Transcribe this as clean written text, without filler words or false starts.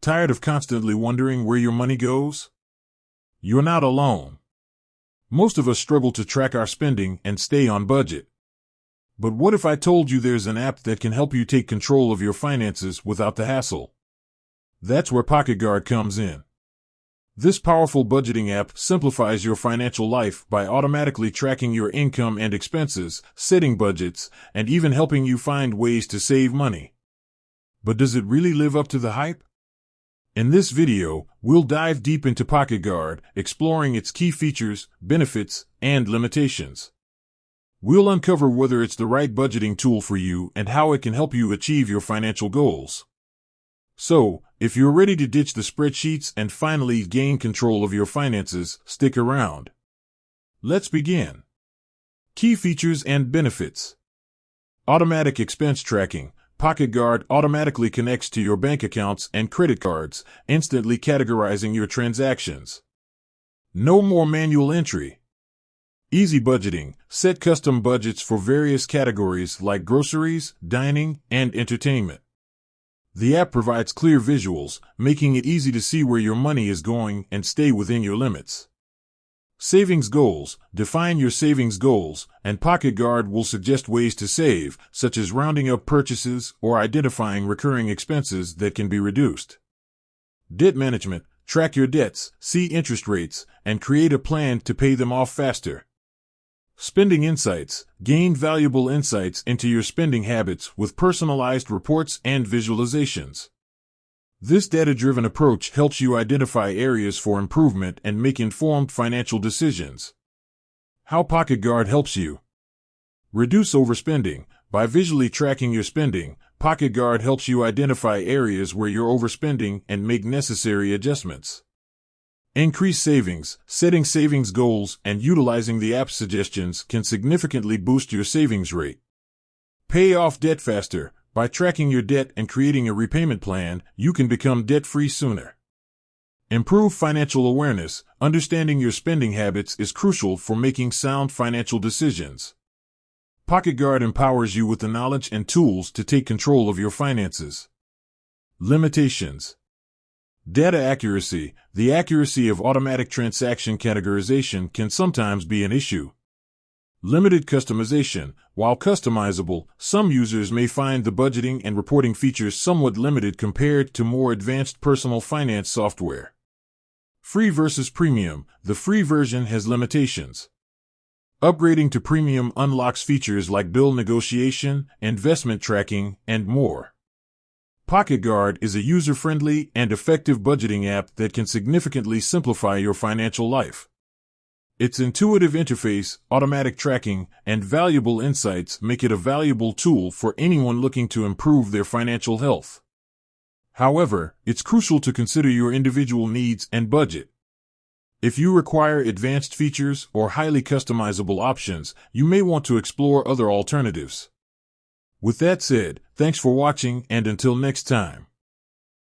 Tired of constantly wondering where your money goes? You're not alone. Most of us struggle to track our spending and stay on budget. But what if I told you there's an app that can help you take control of your finances without the hassle? That's where PocketGuard comes in. This powerful budgeting app simplifies your financial life by automatically tracking your income and expenses, setting budgets, and even helping you find ways to save money. But does it really live up to the hype? In this video, we'll dive deep into PocketGuard, exploring its key features, benefits, and limitations. We'll uncover whether it's the right budgeting tool for you and how it can help you achieve your financial goals. So, if you're ready to ditch the spreadsheets and finally gain control of your finances, stick around. Let's begin. Key features and benefits. Automatic expense tracking. PocketGuard automatically connects to your bank accounts and credit cards, instantly categorizing your transactions. No more manual entry. Easy budgeting. Set custom budgets for various categories like groceries, dining, and entertainment. The app provides clear visuals, making it easy to see where your money is going and stay within your limits. Savings goals. Define your savings goals, and PocketGuard will suggest ways to save, such as rounding up purchases or identifying recurring expenses that can be reduced. Debt management. Track your debts, see interest rates, and create a plan to pay them off faster. Spending insights. Gain valuable insights into your spending habits with personalized reports and visualizations. This data-driven approach helps you identify areas for improvement and make informed financial decisions. How PocketGuard helps you. Reduce overspending. By visually tracking your spending, PocketGuard helps you identify areas where you're overspending and make necessary adjustments. Increase savings. Setting savings goals and utilizing the app's suggestions can significantly boost your savings rate. Pay off debt faster. By tracking your debt and creating a repayment plan, you can become debt-free sooner. Improve financial awareness. Understanding your spending habits is crucial for making sound financial decisions. PocketGuard empowers you with the knowledge and tools to take control of your finances. Limitations. Data accuracy. The accuracy of automatic transaction categorization can sometimes be an issue. Limited customization. While customizable, some users may find the budgeting and reporting features somewhat limited compared to more advanced personal finance software. Free versus premium. The free version has limitations. Upgrading to premium unlocks features like bill negotiation, investment tracking, and more. PocketGuard is a user-friendly and effective budgeting app that can significantly simplify your financial life. Its intuitive interface, automatic tracking, and valuable insights make it a valuable tool for anyone looking to improve their financial health. However, it's crucial to consider your individual needs and budget. If you require advanced features or highly customizable options, you may want to explore other alternatives. With that said, thanks for watching, and until next time.